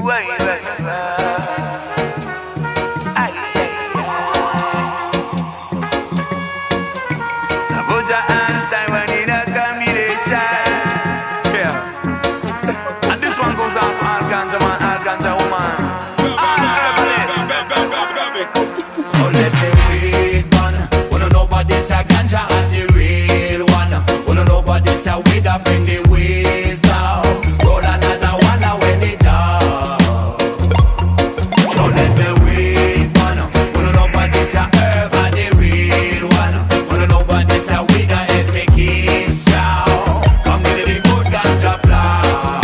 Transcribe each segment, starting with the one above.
Why, now put your hands and when in a combination. Yeah. And this one goes out to all ganja man, all ganja woman, all herbalists. So let the weed burn. Wanna know about this a ganja and the real one. Wanna know about this a weed that bring the wisdom. Roll another one when it down. So let the weed burn. Wanna know about this a herb and the real one. Wanna know about this a weed that help me keep strong. Come give me the good ganja plan.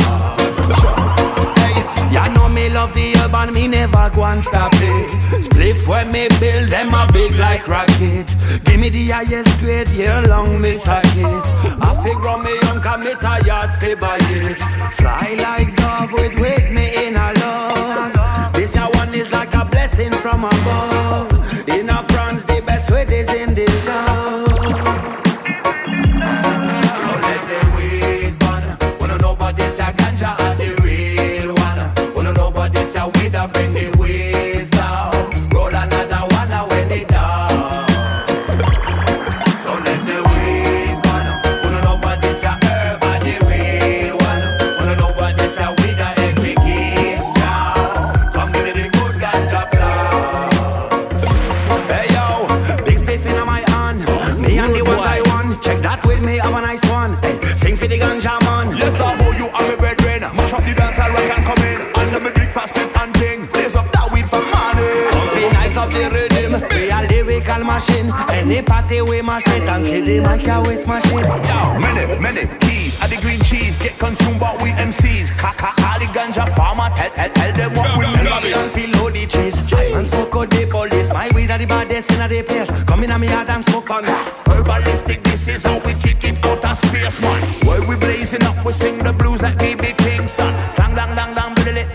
Hey, ya know me love the herb and me never go and stop it. Spliff when me build them a big like rocket. Give me the highest grade, year long me stack it. I figure me young can me tired fi buy it. Fly like dove with me in a love. This a one is like a blessing from above. In a France the best way is in the south. So let the weed burn. Wanna know about this a ganja and the real one. Wanna know about this a weed that bring the wisdom. Roll another one when it down. So let the weed burn. Wanna know about this a herb and the real one. Wanna know about this a weed that help me keep strong. Come give me the good ganja plan. Hey yo, big spliff in my hand. Me and the one I want. Check that with me, have a nice one. Hey, sing for the ganja man. Yes, now for you are my brethren. Mash up the dance and rock and come in. Under me big fast spliff and ting. Blaze up that weed for money. Be nice of the rhythm. We a lyrical machine. Any party we mash it and see the mic we smash it. Yo, many keys. At the green cheese get consumed by we MCs. Kaka, all the ganja farmer. Tell them what we need. Babylon feel load the trees. And smoke out the police. My weed are the baddest in the place. Come in a me yard and smoke on us. Herbalistic, this is how we kick it out of space, man. While we blazing up, we sing the blues like BB King, son. Slang dang dang dang, biddle it.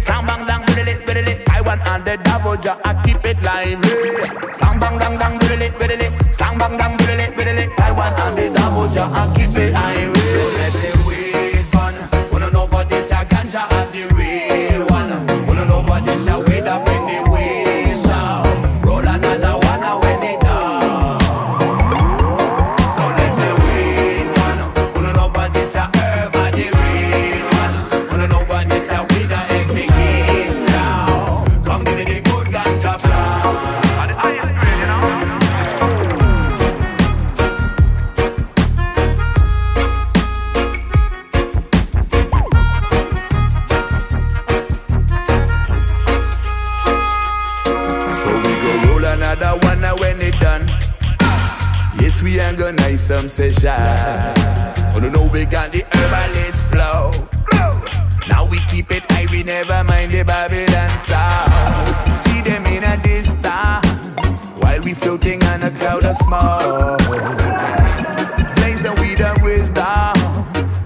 Slang bang dang, biddle it. I want on the double jaw, I keep it lively. Slang bang dang dang, biddle it. Slang bang dang, biddle it. I want on the double jaw, I keep it lively. Let the weed burn. Wanna know about this a ganja and the real one. Wanna know about this a weed that bring the wisdom. Roll another one when it down. So let the weed burn. Wanna know about this a herb and the real one. Wanna know about this a weed that help me keep strong. Come give me the good ganja plan. So we go roll another one when it done. Yes, we ain't gonna nice some session. Oh no, no, we got the herbalist flow. Now we keep it high, we never mind the Babylon sound. See them in a distance while we floating on a cloud of smoke. Blaze the weed of wisdom.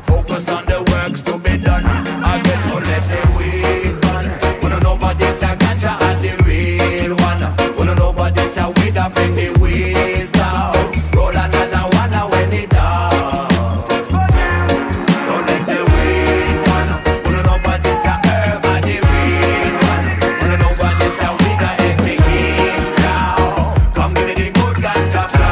Focus on the works to be done. Again, So let the weed burn. Wanna know about this a ganja and the real one. Wanna know about this a weed that bring the wisdom. Roll another one when it down. So let the weed burn. Wanna know about this a herb and the real one. Wanna know about this a weed that help me keep strong. Come give me the good ganja plan.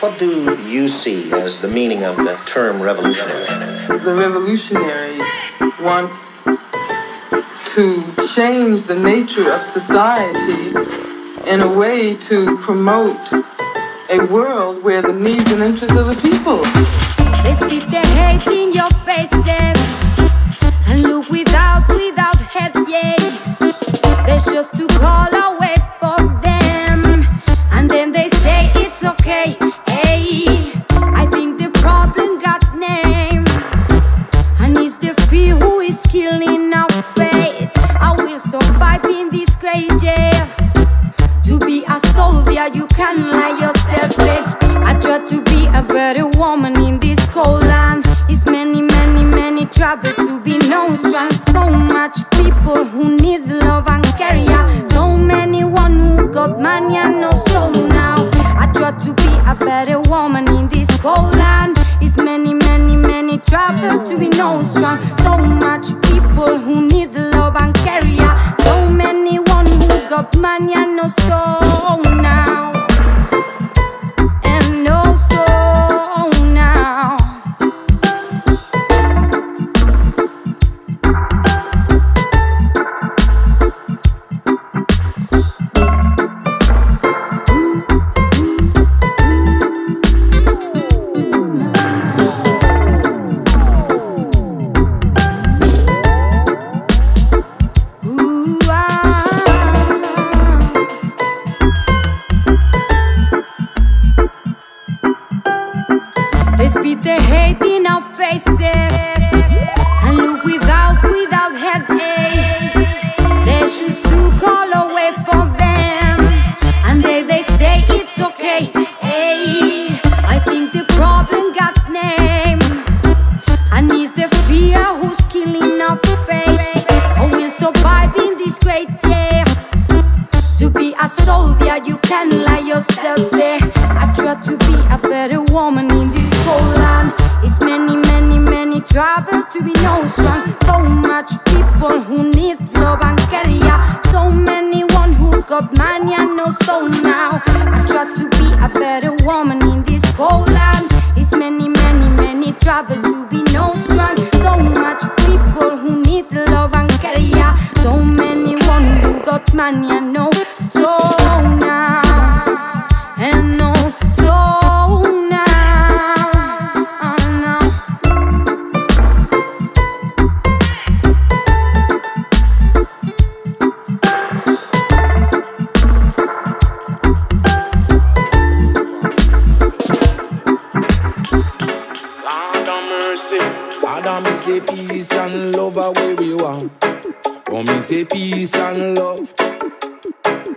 What do you see as the meaning of the term revolutionary? The revolutionary wants to change the nature of society in a way to promote a world where the needs and interests of the people. They spit their hate in your faces and look without head, yeah. There's just to call away for them, and then they say it's okay. Hey, I think the problem got name, and it's the fear who is killing our faith. I will survive in this crazy jail. To be a soldier, you can lie yourself dead. I try to be a better woman in this cold land. It's many, many, many travel to be known strong. So much people who need love and care. So many one who got money and no soul now. I try to be a better woman in this cold land. It's many, many, many travel to be known strong. So much people who need love and care. So many one who got money and no soul now. And no soul now. They spit their hate in our faces and look without head, hey. They choose to call away for them, and they say it's okay, hey. I think the problem got name, and it's the fear who's killing our faith. I will survive in this great jail. To be a soldier, you can lie yourself there. I try to be a better woman in this cold land. It's many, many, many travel to be known strong. So much people who need love and care. So many one who got money and no soul now. I try to be a better woman in this cold land. It's many, many, many travel to be known strong. So much people who need love and care. So many one who got money and no soul now. And no soul now. Adam, me say peace and love are where we want. Oh, me say peace and love.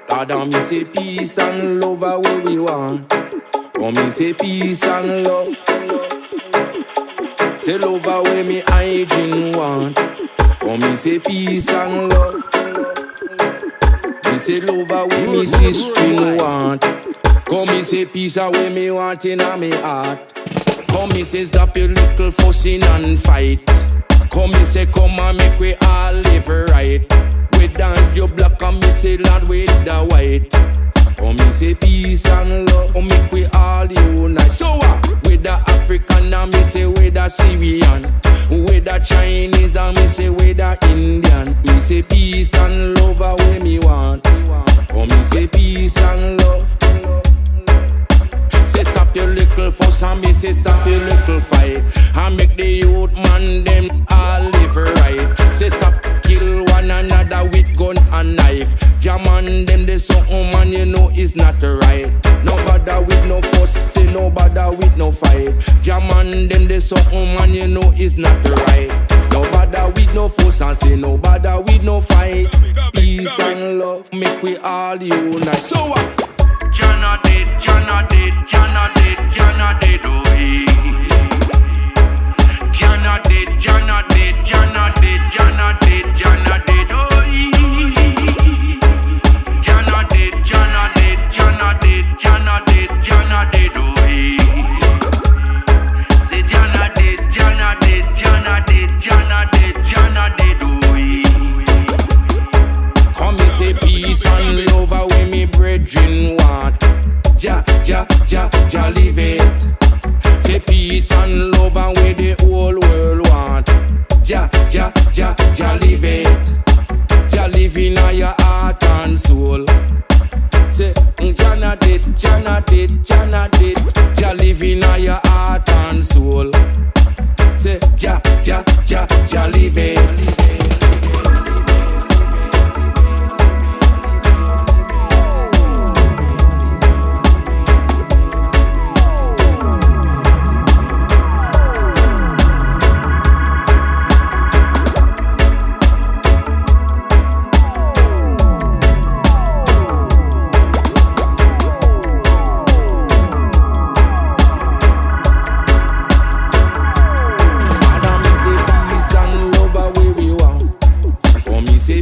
Adam, me say peace and love are where we want. Oh, me say peace and love. Say love are where me hygiene want. Oh, me say peace and love. Me say love are where me sister want. Come me say peace are where me want in a me heart. Come me say stop your little fussing and fight. Come me say come and make we all live right. We down your black and me say land with the white. Come me say peace and love. Come make we all unite. So with the African and me say with the Syrian. With the Chinese and me say with the Indian. Me say peace and love are where me want. Come me say peace and love. Say stop your little fuss and me say stop your little fight. And make the youth man them all live right. Say stop kill one another with gun and knife. Jam on them they something man you know is not right. No bother with no fuss, say no bother with no fight. Jam on them they something man you know is not right. No bother with no fuss and say no bother with no fight. Peace and love make we all unite. So what? Jana did, Jana did, Jana did, Jana did, oh Jana did, Jana did, Jana did, Jana did, Jana did, oh Jana did, Jana did, Jana did, Jana did, Jana did, oh say Jana did, Jana did, Jana did, Jana did, Jana did, oh come me say peace and love away me brethren want. Ja, ja, ja, ja, live it. Say peace and love and where the whole world want. Ja, ja, ja, ja, live it. Ja, live in your heart and soul. Say Jah live in your heart and soul. Say Jah live in.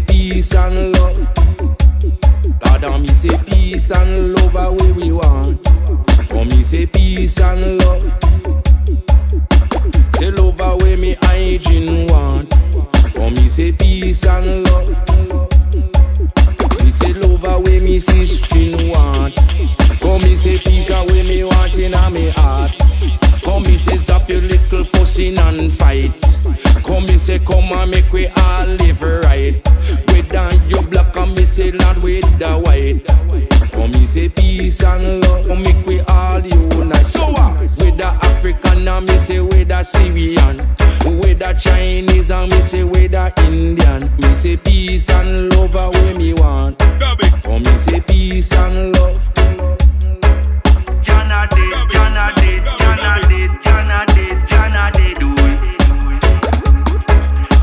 Peace and love. Lord, me say peace and love are where we want. Oh, me say peace and love. Say love are where me hygiene want. Oh, me say peace and love. Me say love are where me sister want. Oh, me say peace are where me want in a me heart. Come me say stop your little fussing and fight. Come me say come and make we all live right. Whether you black and me say land with the white. Come me say peace and love. Come make we all unite. So what? With the African and me say with the Syrian. With the Chinese and me say with the Indian. Me say peace and love are where me want. Come me say peace and love. Jana did do it.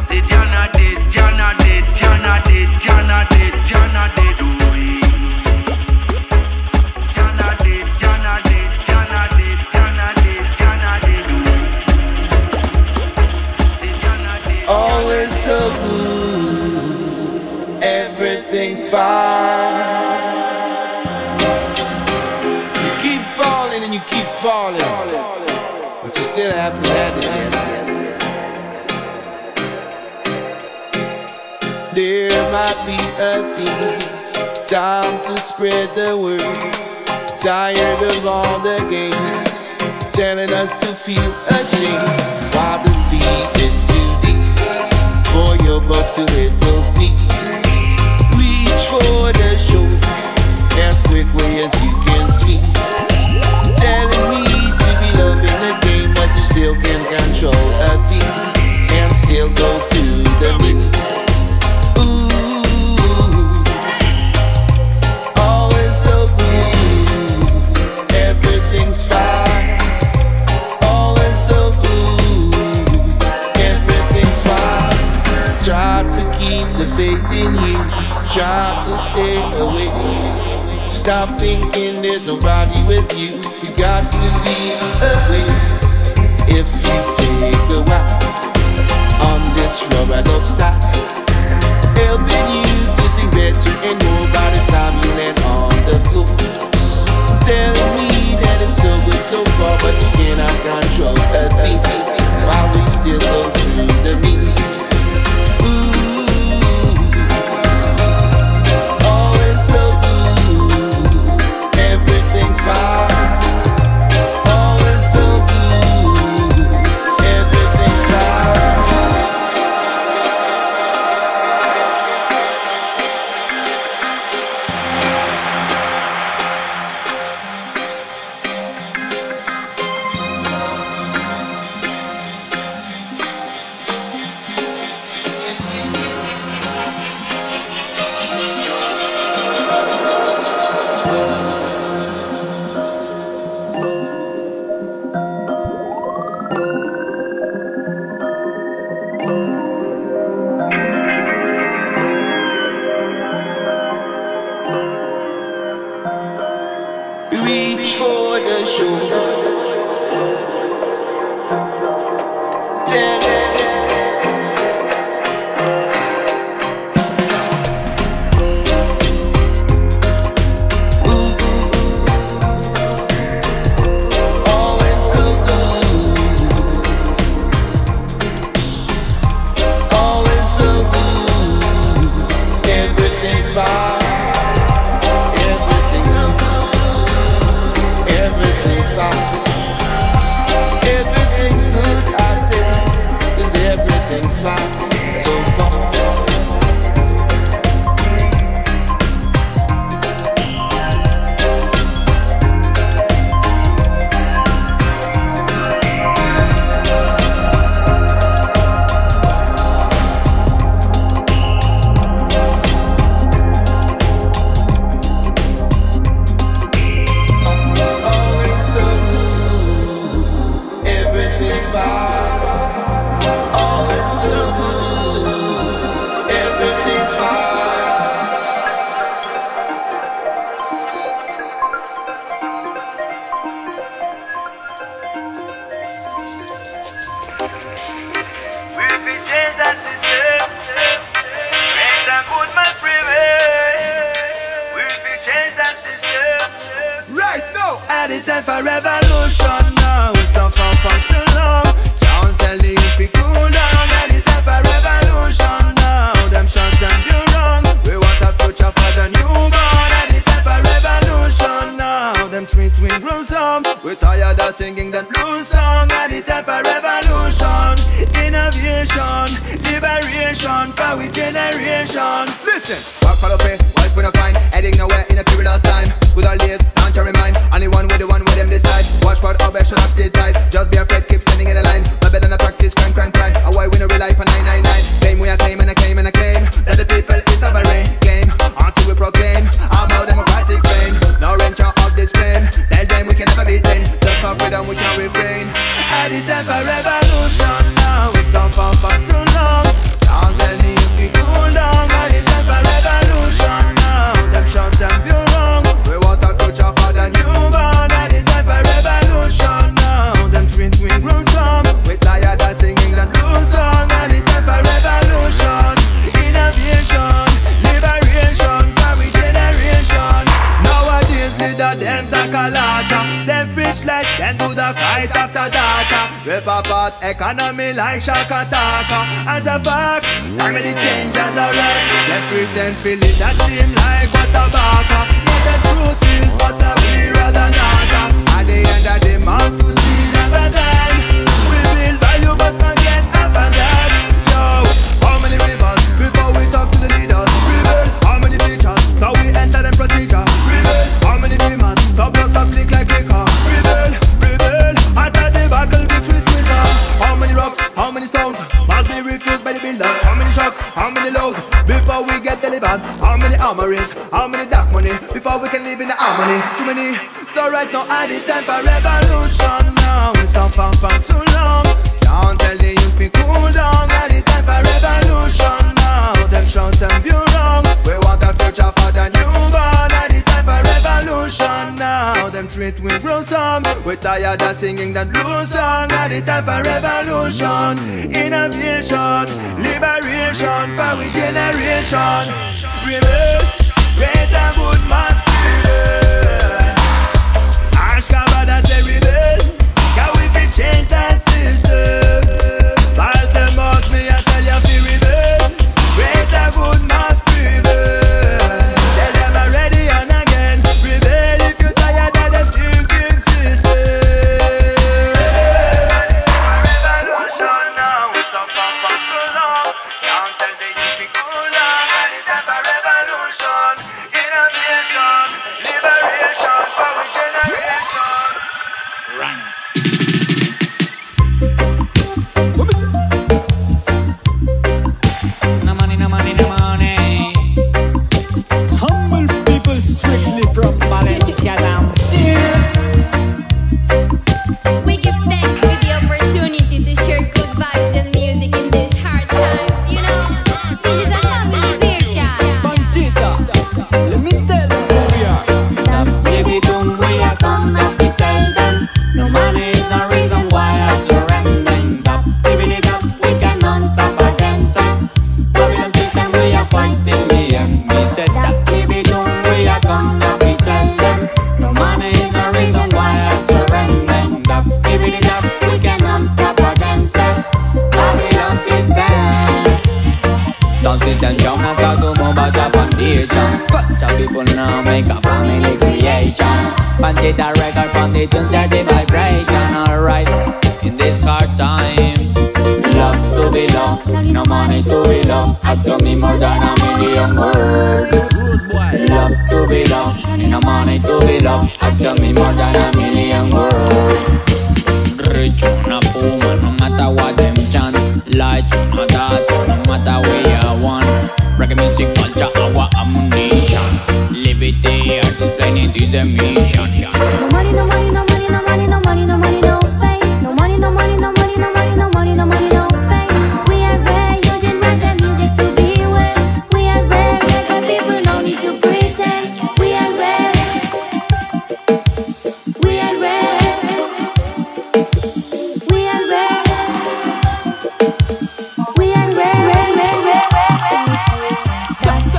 Say Jana did do it. Jana did do it. Say Jana did. All is so good, everything's fine. You keep falling and you keep falling, but you still haven't landed yet. There might be a thing, time to spread the word. Tired of all the games, telling us to feel ashamed. While the sea is too deep for your buff to little feet. Reach for the shore as quickly as you can swim. Telling me to be loving the game, but you still can control a thing and still go through the mix. Faith in you, try to stay away. Stop thinking there's nobody with you. You got to be away. If you take a while on this rubber dub style, helping you to think better and more by the time you land on the floor. Telling me that it's so good so far, but you cannot control a thing while we still go through the meeting. Reach for the shore. Everything's fine. the time for revolution now. We suffer for too long. Can't tell the youth we cool down. At the time for revolution now. Them short and you wrong. We want a future for the newborn. At the time for revolution now. Them treat we gruesome. We're tired of singing that blues song. At the time for revolution. Innovation, liberation for we generation. Listen, walk follow pay, white we no find. Heading nowhere in a perilous time. With our layers, not to remind. Only one with them decide. Watch what our should not sit tight. Just be afraid, keep standing in the line. My better than a practice, crime. A why we no rely for 999. Claim we are claim and I claim and I claim that the people is sovereign. Game, until we proclaim our more democratic fame. No venture of this flame. Tell them we can never be tamed. Just for freedom we can refrain. At the time for revolution now. We suffer for too long. Can't tell me if we cool down. At the time for revolution now. Them short and pure wrong. We want a future for the newborn. At the time for revolution now. Them treat we gruesome. We tired of singing that blues song. At the time for revolution. Innovation, liberation for we generation. Nowadays leader them talk a lot. Them preach like them do the kite after data. Rip apart economy like Shaka Taka. As a fact, I'm the change as a right. Them pretend feel it that seem like what a baka. But the truth is what's a we rather not. At the end of the month to see never time. We build value but not get abundant. Yo, how many rivers before we talk to the leaders? Rebel, how many features? So we enter them procedure. Rebel, how many dreamers? So blood stop click like liquor. Rebel, after the battle victory sweeter. How many rocks, how many stones must be refused by the builders? How many shocks, how many loads before we get delivered? How many armories, how many dark money before we can live in the harmony? Too many, so right now at the time for revolution now. We suffer for too long. Can't tell the youth we cool down. At the time for revolution now. Them shout and view wrong. We want a future for the newborn. At the time for revolution now. Them treat we gruesome. We tired of singing that blues song. At the time for revolution. Innovation, liberation for we generation. Rebel, great and good man spirit. Ashkabada say rebel. Can we be change that system? Baltimore's me I tell you fi rebel. Great and good man spirit. Tell them I'm ready and again. Rebel if you tired of the thinking system. Revolution now. We suffer for too long. Can't tell the youth we cool down. At the time for revolution. Innovation, liberation for we generation. Right. No money, no money, no money. Humble people strictly from Valencia downstairs. We give thanks for the opportunity to share good vibes and music in these hard times. You know, this is a family version. Panchita, let me tell you who we are. That baby doom we are come now we tell them. No money is the reason why I'm surrendering. That stability that we can non-stop against them. Babylon system we are fighting the end. We said that baby doom we are come now we tell them. No money is the reason why I'm surrendering. That stability that we can non-stop against them. Babylon system. Sound system jump now got to move out the foundation. Culture people now make a family creation. Panchita record from the tune start the vibration. Alright, in these hard times, Love to be loved, no money to be loved. Ask of me more than a million words. Love to be loved, no money to be loved. Ask of me more than a million words. rich on a puma, no matter what them chant. Light on a dot, no matter where you want. Reggae music culture, our ammunition. Live it there, explain it is the mission. No money, no money, no money, no money, no money, no money, no fame. No money, no money, no money, no money, no money, no money, no fame. We are rare, using reggae music to be well. We are rare, reggae people no need to pretend. We are rare. We are rare. We are rare. We are rare, rare, rare, rare, rare.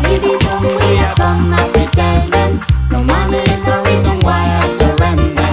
Baby, we are come and we tell them. No money is the reason why I surrender.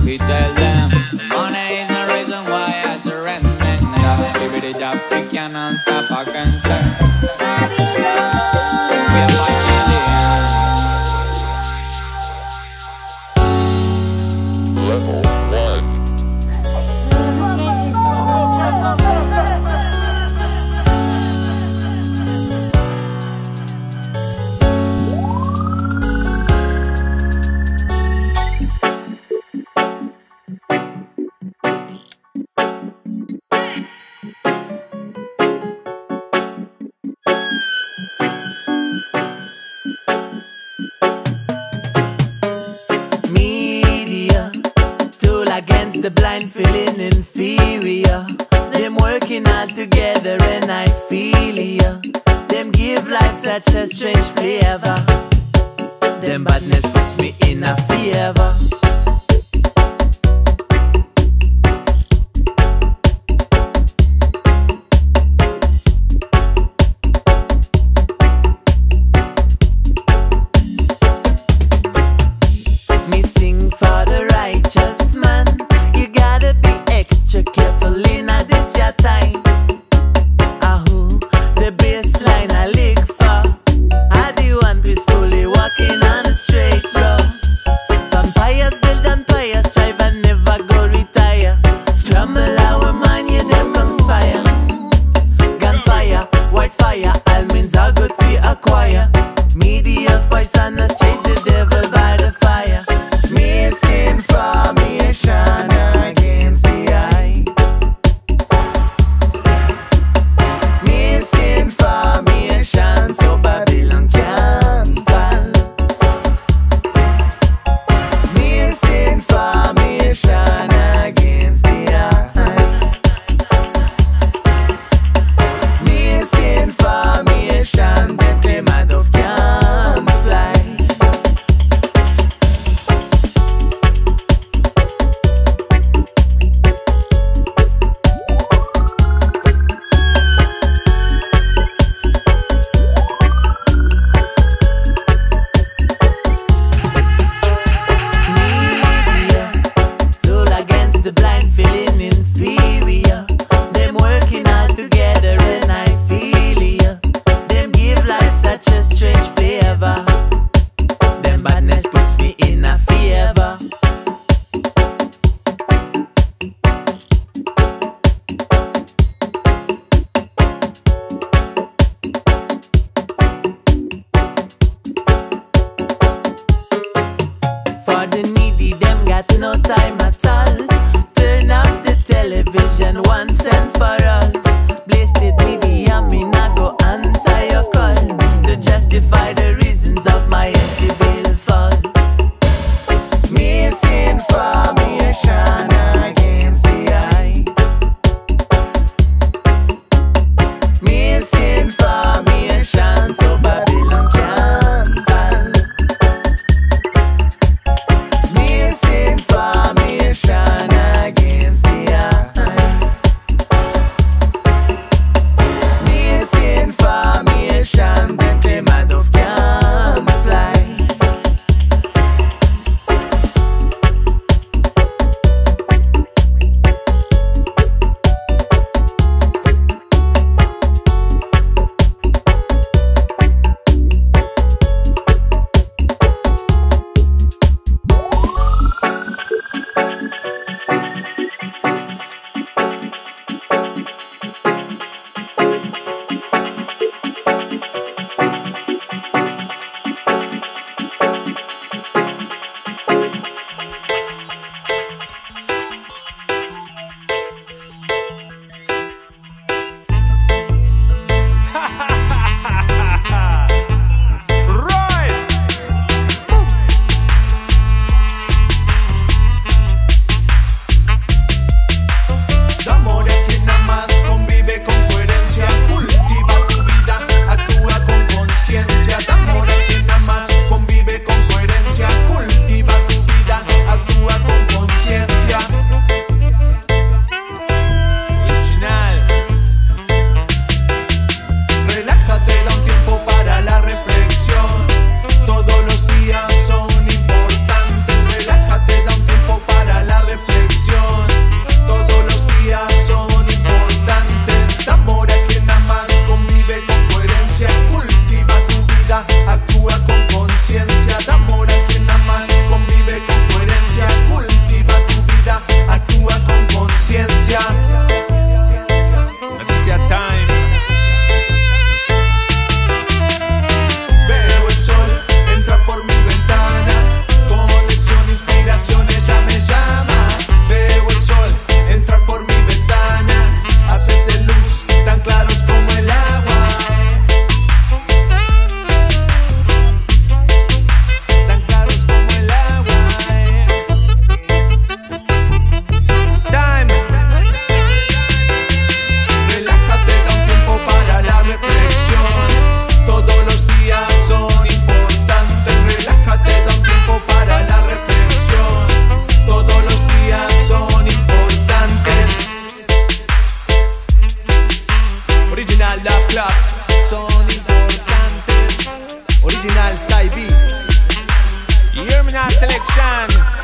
we tell them money is the reason why I surrender. Give it a job, we cannot stop against them. We are fighting the end. Level 1. The blind feeling inferior. Them working all together and I feel ya. Them give life such a strange flavor. Them badness puts me in a fever. Me sing for the righteous man. Careful in a this your time. Who the baseline I lick for. I the one peacefully walking on a straight road. Vampires build empires, strive and never go retire. Scramble our man, you them conspire. Gunfire, white fire, all means are good for acquire. Media's poisonous, chase the devil by the fire. Misinformation against the eye. Misinformation, so Babylon can fall. Misinformation against the eye. Misinformation, them claim a dove can fly. The blind feeling inferior. Them working all together and I feel ya. Them give life such a strange favor. Them badness puts me in a fever. For the needy, them got no time at all. Turn off the television once and for all. Blasted media, me not go answer your call to justify the reasons of my empty bill fall. Misinformation against the eye. Misinformation, so Babylon can fall. original side beat. You hear me now, selection?